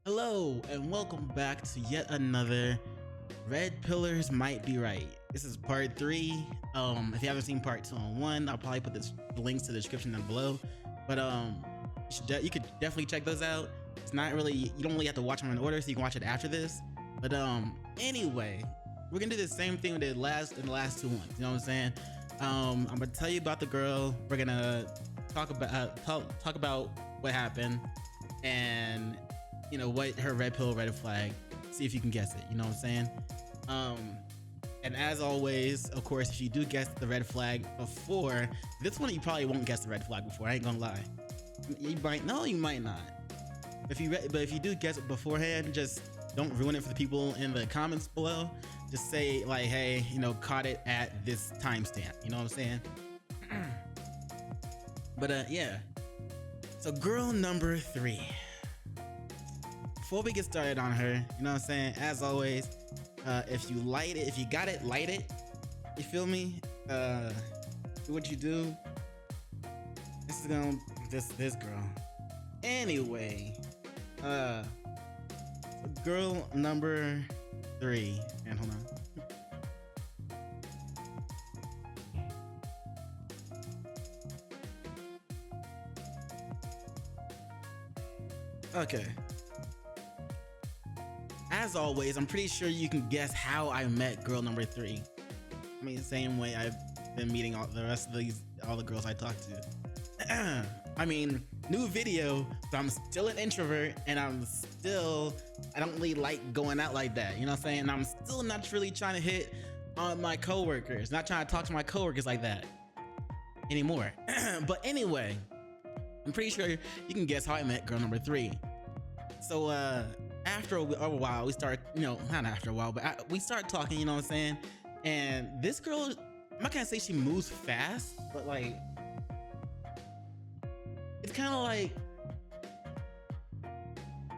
Hello and welcome back to yet another Red Pillars Might Be Right. This is part 3. If you haven't seen part 2 and 1, I'll probably put the links to the description down below. But you could definitely check those out. It's not really, you don't really have to watch them in order, so you can watch it after this. But anyway, we're gonna do the same thing we did in the last 2 ones. You know what I'm saying? I'm gonna tell you about the girl. We're gonna talk about what happened and what her red pill, red flag. See if you can guess it. You know what I'm saying? And as always, of course, if you do guess the red flag before this one, you probably won't guess the red flag before. I ain't gonna lie. You might know, you might not. But if you do guess it beforehand, just don't ruin it for the people in the comments below. Just say like, hey, caught it at this timestamp. You know what I'm saying? But yeah. So girl number 3. Before we get started on her, you know what I'm saying? As always, if you light it, if you got it, light it. You feel me? Do what you do. This is this girl. Anyway, girl number 3. And hold on. Okay. As always, I'm pretty sure you can guess how I met girl number 3. I mean, same way I've been meeting all the girls I talk to. I mean, new video, but I'm still an introvert, and I don't really like going out like that. You know what I'm saying? And I'm still not really trying to hit on my coworkers, not trying to talk to my coworkers like that anymore. But anyway, I'm pretty sure you can guess how I met girl number 3. So, after a while, we start, not after a while, but we start talking, you know what I'm saying? And this girl, I'm not gonna say she moves fast, but like, it's kind of like,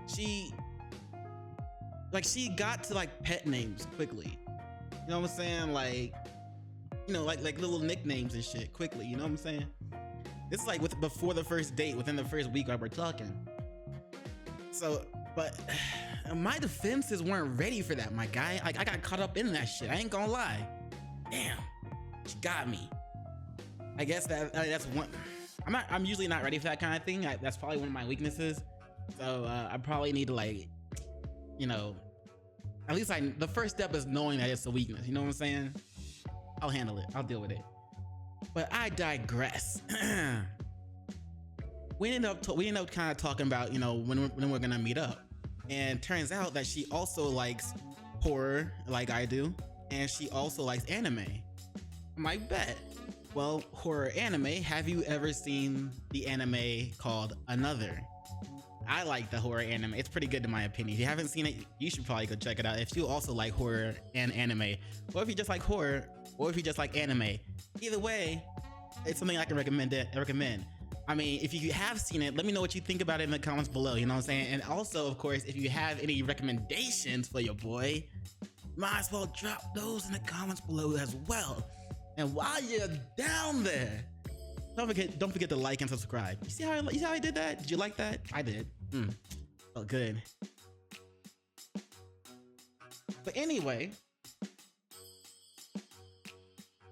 she got to like pet names quickly. You know what I'm saying? Like, like little nicknames and shit quickly, you know what I'm saying? It's like before the first date, within the first week while we're talking. So, but my defenses weren't ready for that, my guy. Like, I got caught up in that shit. I ain't gonna lie. Damn, she got me. I guess that's one. I'm usually not ready for that kind of thing. That's probably one of my weaknesses. So I probably need to like, at least the first step is knowing that it's a weakness. You know what I'm saying? I'll handle it. I'll deal with it. But I digress. We ended up kind of talking about, when we're gonna meet up. And turns out that she also likes horror like I do, and she also likes anime. I'm like, bet. Well, horror anime, have you ever seen the anime called Another? I like the horror anime. It's pretty good in my opinion. If you haven't seen it, you should probably go check it out if you also like horror and anime. Or if you just like horror, or if you just like anime. Either way, it's something I can recommend. I mean, if you have seen it, let me know what you think about it in the comments below, you know what I'm saying? And also, of course, if you have any recommendations for your boy, might as well drop those in the comments below as well. And while you're down there, don't forget to like and subscribe. You see how I did that? Did you like that? I did. Felt good. But anyway,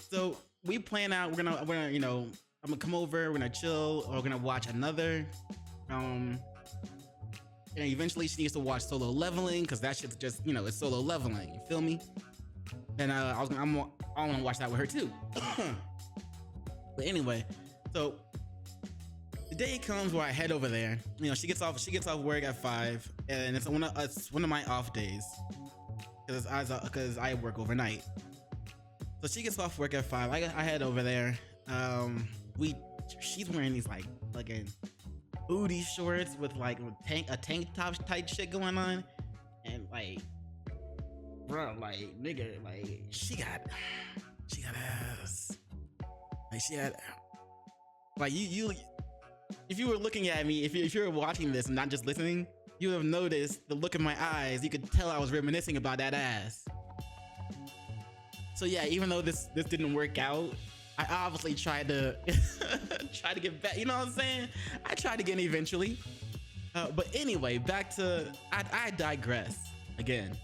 so we plan out, we're gonna I'm gonna come over, we're gonna chill, or we're gonna watch Another. And eventually she needs to watch Solo Leveling, because that shit's just, it's Solo Leveling, you feel me? And I wanna watch that with her too. But anyway, so the day comes where I head over there. She gets off work at 5, and it's one of my off days, because I work overnight. So she gets off work at 5. I head over there. She's wearing these like fucking booty shorts with like a tank top type shit going on, and like, bro, like nigga, like she got ass. Like she had, like you if you were looking at me, if you were watching this and not just listening, you would have noticed the look in my eyes. You could tell I was reminiscing about that ass. So yeah, even though this didn't work out, I obviously tried to get back. You know what I'm saying? I tried again eventually. But anyway, back to I digress again.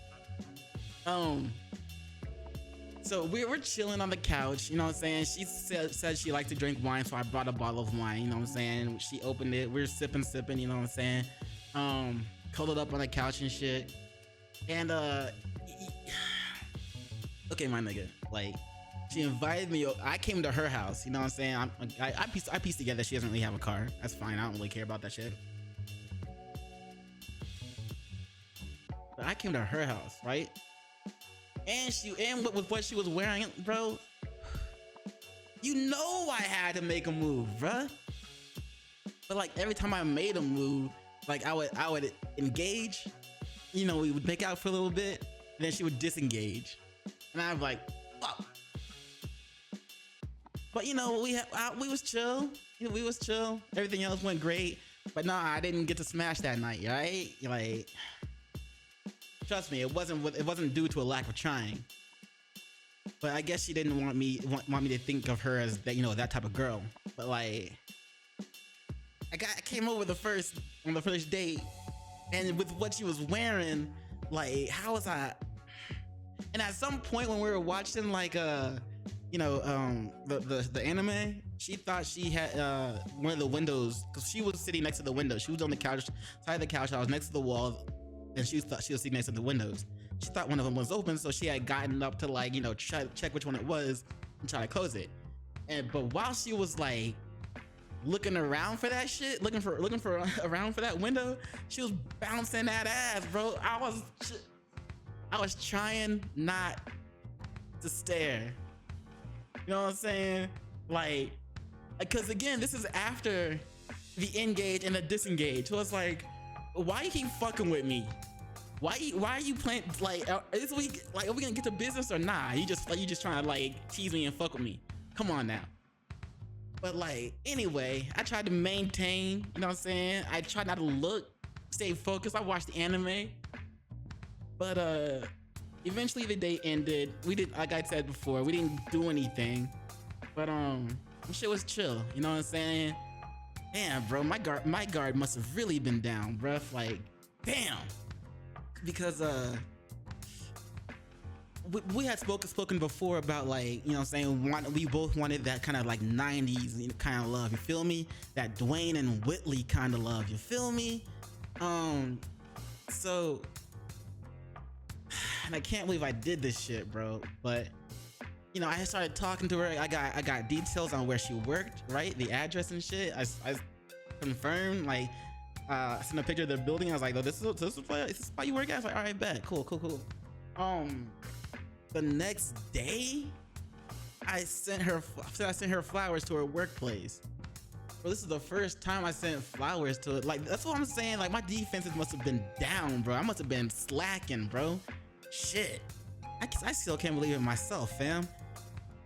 So we were chilling on the couch, you know what I'm saying? She said she liked to drink wine, so I brought a bottle of wine, you know what I'm saying? She opened it, we were sipping, you know what I'm saying? Cuddled up on the couch and shit. And okay, my nigga, like, she invited me. I came to her house, you know what I'm saying? I pieced together she doesn't really have a car. That's fine, I don't really care about that shit. But I came to her house, right? And with what she was wearing, bro, you know I had to make a move, bruh. But like every time I made a move, like I would engage, you know, we would make out for a little bit, and then she would disengage, and I was like, fuck. But you know, we was chill, you know, we was chill. Everything else went great, but nah, I didn't get to smash that night, right? Like, trust me, it wasn't due to a lack of trying. But I guess she didn't want me to think of her as that, you know, that type of girl. But like, I came over on the first date, and with what she was wearing, like, how was I? And at some point when we were watching, like, you know, the anime, she thought she had one of the windows, because she was sitting next to the window. She was on the couch, side of the couch. I was next to the wall, and she thought she was sitting next to the windows. She thought one of them was open, so she had gotten up to, like, you know, try to check which one it was and try to close it. But while she was like looking around for that shit, looking for around for that window, she was bouncing that ass, bro. I was trying not to stare. You know what I'm saying? Like, because again, this is after the engage and the disengage. So it's like, why you keep fucking with me? Why are you playing, like, is we, like, are we gonna get to business or nah? You just trying to, like, tease me and fuck with me. Come on now. But like, anyway, I tried to maintain, you know what I'm saying? I tried not to stay focused. I watched the anime. But eventually the day ended. We did, like I said before, we didn't do anything. But shit was chill, you know what I'm saying? Damn, bro, my guard must have really been down, bruh. Like, damn. Because we had spoken before about, like, you know what I'm saying, we both wanted that kind of like 90s kind of love, you feel me? That Dwayne and Whitley kind of love, you feel me? So, and I can't believe I did this shit, bro. But you know, I started talking to her. I got details on where she worked, right? The address and shit. I confirmed, like, I sent a picture of the building. I was like, oh, this is spot you work at? I was like, all right, bet, cool. The next day, I sent her flowers to her workplace. Bro, this is the first time I sent flowers to it. Like, that's what I'm saying. Like, my defenses must have been down, bro. I must have been slacking, bro. Shit. I still can't believe it myself, fam.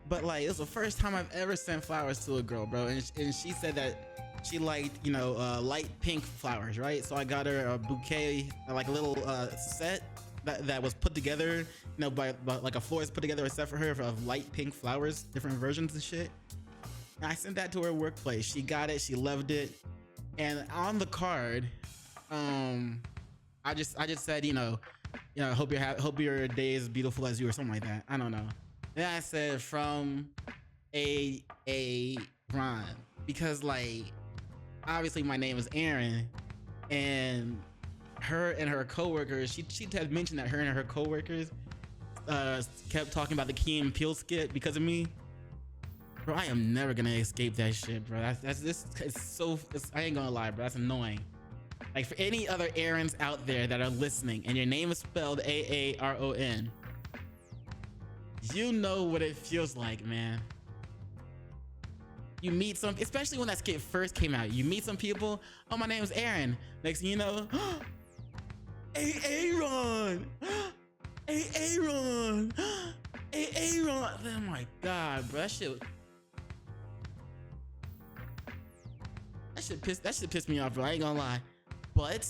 But like, it was the first time I've ever sent flowers to a girl, bro. And she said that she liked, you know, light pink flowers, right? So I got her a bouquet, like a little set that was put together, you know, by like a florist put together a set for her of light pink flowers, different versions and shit. And I sent that to her workplace. She got it, she loved it. And on the card, I just said, you know, hope your day is beautiful as you, or something like that. I don't know. Then I said, from a Ron, because like, obviously my name is Aaron, and her and her coworkers, she had mentioned that her and her coworkers kept talking about the Key and Peele skit because of me. Bro, I am never gonna escape that shit, bro. I ain't gonna lie, bro. That's annoying. Like, for any other Aarons out there that are listening and your name is spelled Aaron, you know what it feels like, man. You meet some, especially when that skit first came out, you meet some people, oh, my name is Aaron. Next thing you know, hey, Aaron. Hey, Aaron. Hey, Aaron. Oh my God, bro. That shit pissed me off, bro. I ain't gonna lie. But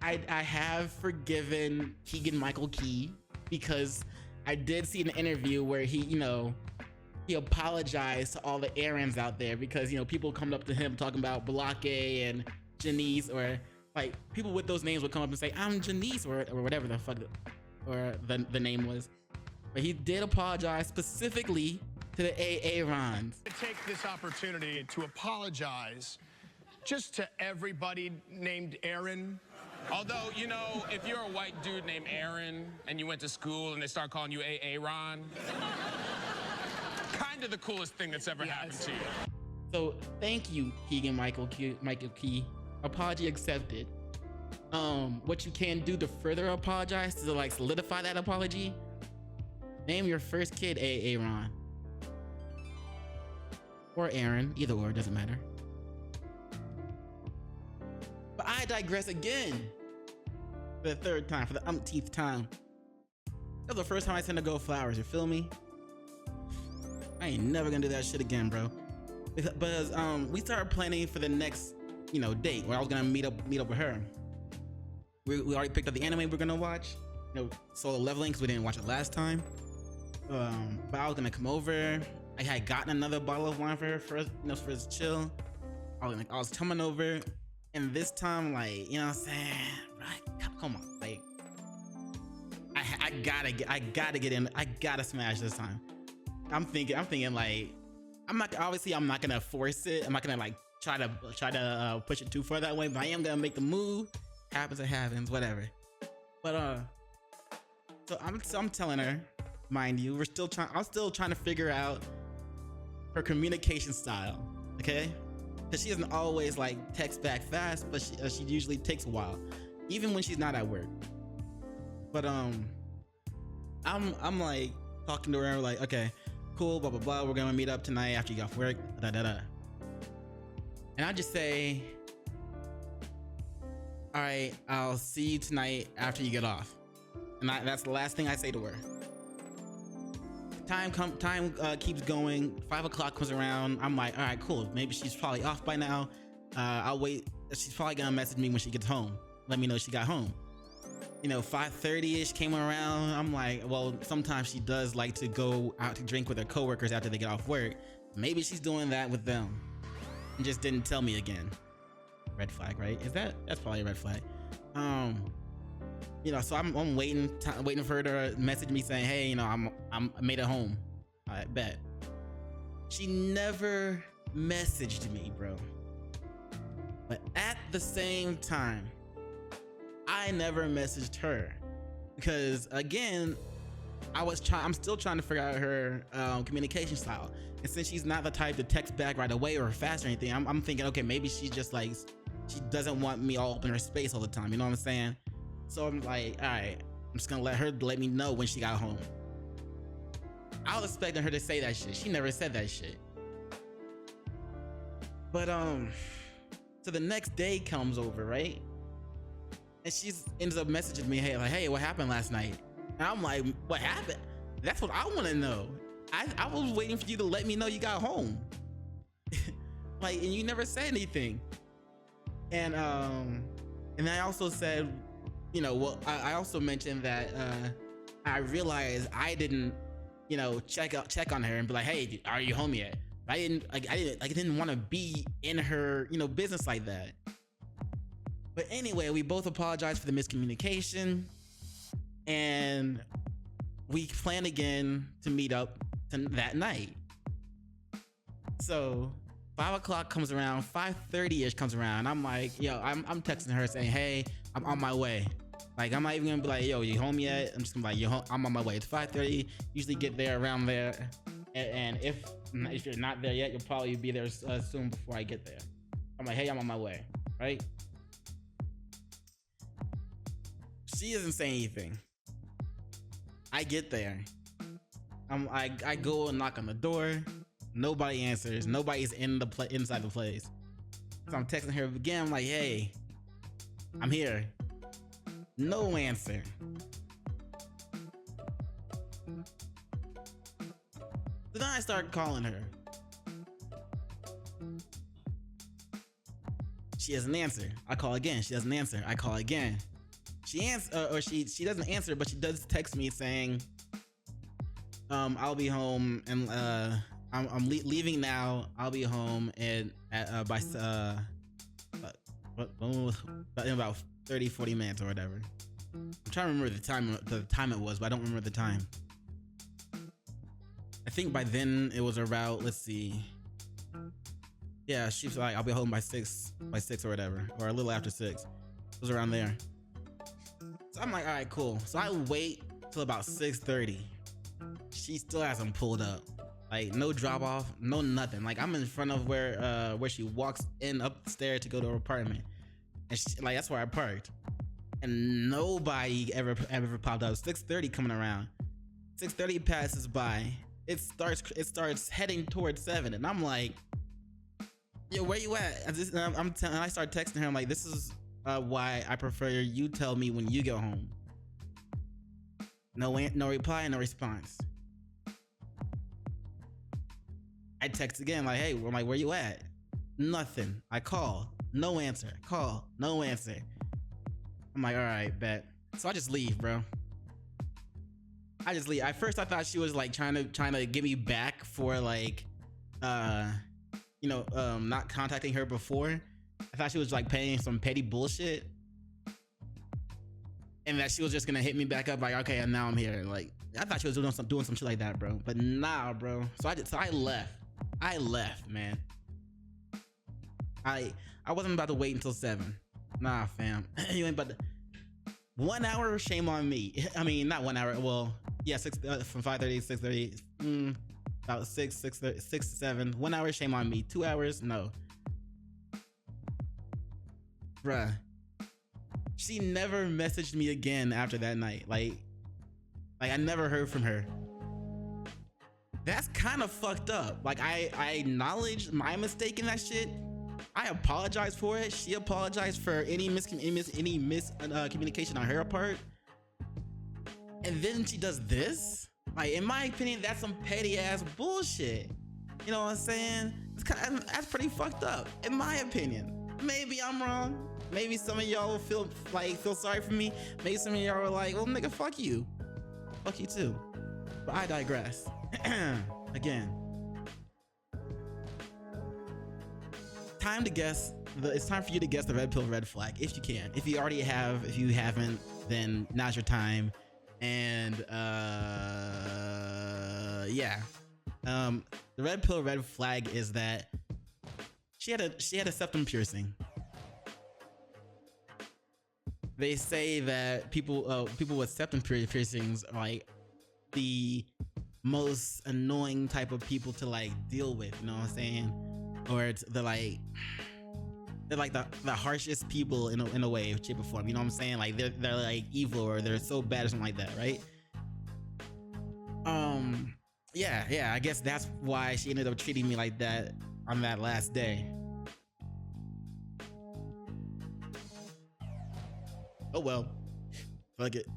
I have forgiven Keegan Michael Key, because I did see an interview where he apologized to all the Aarons out there, because, you know, people coming up to him talking about Block A and Janice, or like people with those names would come up and say, I'm Janice, or whatever the fuck, or the name was. But he did apologize specifically to the Aarons. Take this opportunity to apologize just to everybody named Aaron. Although, you know, if you're a white dude named Aaron and you went to school and they start calling you Aaron, kind of the coolest thing that's ever happened to you. So thank you, Keegan Michael Key. Apology accepted. What you can do to further apologize, to like solidify that apology, name your first kid Aaron. Or Aaron, either or, doesn't matter. But I digress again. For the third time, for the umpteenth time. That was the first time I sent a girl flowers, you feel me? I ain't never gonna do that shit again, bro. Because we started planning for the next, date where I was gonna meet up with her. We already picked up the anime we're gonna watch. Solo Leveling, because we didn't watch it last time. But I was gonna come over. I had gotten another bottle of wine for her for us to chill. I was coming over, and this time, like, you know what I'm saying? Right, come on, like, I gotta get in. I gotta smash this time. I'm thinking, like, I'm not gonna force it. I'm not gonna like try to push it too far that way. But I am gonna make the move. Happens, it happens, whatever. But so I'm telling her, mind you, I'm still trying to figure out her communication style, okay? Because she doesn't always like text back fast, but she usually takes a while, even when she's not at work. But I'm like talking to her like, okay, cool, blah blah blah. We're gonna meet up tonight after you get off work, da da da. And I just say, all right, I'll see you tonight after you get off. And that's the last thing I say to her. Time keeps going. 5 o'clock comes around. I'm like, all right, cool. Maybe she's probably off by now. I'll wait. She's probably gonna message me when she gets home. Let me know she got home. 5:30ish came around. I'm like, well, sometimes she does like to go out to drink with her coworkers after they get off work. Maybe she's doing that with them and just didn't tell me again. Red flag, right? That's probably a red flag. So I'm waiting for her to message me saying, hey, I made it home. I bet. She never messaged me, bro. But at the same time, I never messaged her because, again, I'm still trying to figure out her communication style. And since she's not the type to text back right away or fast or anything, I'm thinking, okay, maybe she's just like, she doesn't want me all up in her space all the time. You know what I'm saying? So I'm like, all right, I'm just gonna let me know when she got home. I was expecting her to say that shit. She never said that shit. But so the next day comes over, right? And she ends up messaging me, hey, what happened last night? And I'm like, what happened? That's what I want to know. I was waiting for you to let me know you got home. Like, and you never said anything. And I also said, I also mentioned that I realized I didn't, check on her and be like, hey, are you home yet? I didn't want to be in her, business like that. But anyway, we both apologized for the miscommunication, and we plan again to meet up that night. So 5 o'clock comes around, 5:30ish comes around. I'm like, I'm texting her saying, hey, I'm on my way. Like, I'm not even gonna be like, yo, you home yet? I'm just gonna be like, I'm on my way. It's 5:30. Usually get there around there. And if you're not there yet, you'll probably be there soon before I get there. I'm like, hey, I'm on my way, right? She doesn't say anything. I get there. I go and knock on the door. Nobody answers. Nobody's inside the place. So I'm texting her again. I'm like, hey, I'm here. No answer. So then I start calling her. She doesn't answer. I call again. She doesn't answer. I call again. She doesn't answer, but she does text me saying, I'll be home and I'm leaving now. I'll be home and by in about 30-40 minutes or whatever. I'm trying to remember the time it was, but I don't remember the time. I think by then it was about, let's see. Yeah, she was like, I'll be home by 6 or whatever, or a little after 6. It was around there. So I'm like, all right, cool. So I wait till about 6:30. She still hasn't pulled up. Like, no drop off, no nothing. Like, I'm in front of where she walks in up the stair to go to her apartment, and like, that's where I parked. And nobody ever popped up. 6:30 coming around. 6:30 passes by. It starts heading towards 7, and I'm like, yo, where you at? I start texting her. I'm like, this is why I prefer you tell me when you go home. No reply, no response. I text again, like, hey, I'm like, where you at? Nothing. I call, no answer. Call, no answer. I'm like, all right, bet. So I just leave, bro. I just leave. At first, I thought she was like trying to get me back for like, not contacting her before. I thought she was like paying some petty bullshit, and that she was just gonna hit me back up like, okay, and now I'm here. Like, I thought she was doing some shit like that, bro. But nah, bro. So I left. I left, man. I wasn't about to wait until 7. Nah, fam. You ain't about to. 1 hour, shame on me. I mean, not 1 hour. Well, yeah, from 5:30 to 6:30. About 6 to 7. 1 hour, shame on me. 2 hours, no. Bruh. She never messaged me again after that night. Like I never heard from her. That's kind of fucked up. Like, I acknowledge my mistake in that shit. I apologize for it. She apologized for any miscommunication on her part. And then she does this? Like, in my opinion, that's some petty ass bullshit. You know what I'm saying? That's pretty fucked up, in my opinion. Maybe I'm wrong. Maybe some of y'all will feel sorry for me. Maybe some of y'all are like, well, nigga, fuck you. Fuck you too. But I digress. Again. Time to guess. It's time for you to guess the red pill, red flag, if you can. If you already have, if you haven't, then now's your time. And yeah. The red pill, red flag is that she had a septum piercing. They say that people with septum piercings are like the most annoying type of people to like deal with, you know what I'm saying? Or they're like the harshest people in a way, shape or form, you know what I'm saying? Like they're like evil, or they're so bad or something like that, right? Yeah, I guess that's why she ended up treating me like that on that last day. Oh well, fuck it.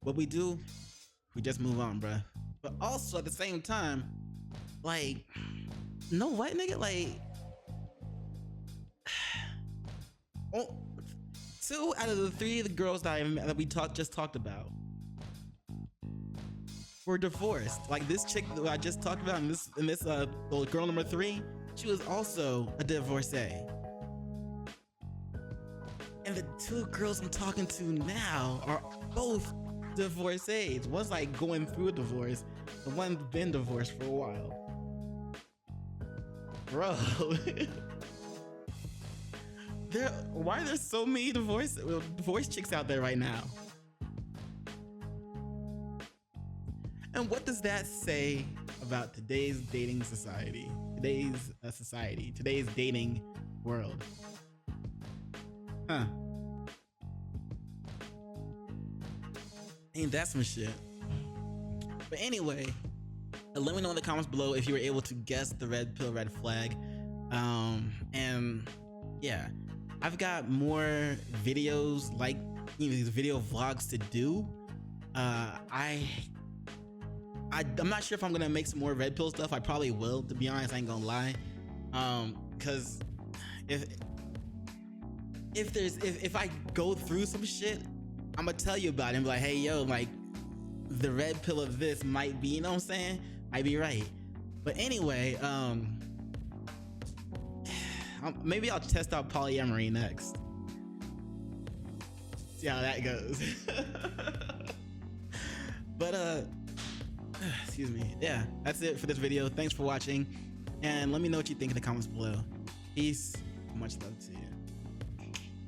What we do, we just move on, bruh. But also at the same time, like, no what, nigga? Like, 2 out of the 3 of the girls that we just talked about were divorced. Like, this chick that I just talked about, and this girl number 3, she was also a divorcee. And the 2 girls I'm talking to now are both divorcees. One's like going through a divorce, the one's been divorced for a while. Bro, why are there so many divorce chicks out there right now? And what does that say about today's dating society? Today's dating world? Huh. Ain't that some shit? But anyway, let me know in the comments below if you were able to guess the red pill, red flag. And yeah, I've got more videos like these video vlogs to do. I'm not sure if I'm gonna make some more red pill stuff. I probably will, to be honest. I ain't gonna lie. Cause if I go through some shit, I'm gonna tell you about it and be like, hey, yo, like, the red pill of this might be, you know what I'm saying? Might be right. But anyway, I'm Maybe I'll test out polyamory next. See how that goes. But excuse me. Yeah, that's it for this video. Thanks for watching, and let me know what you think in the comments below. Peace. Much love to you.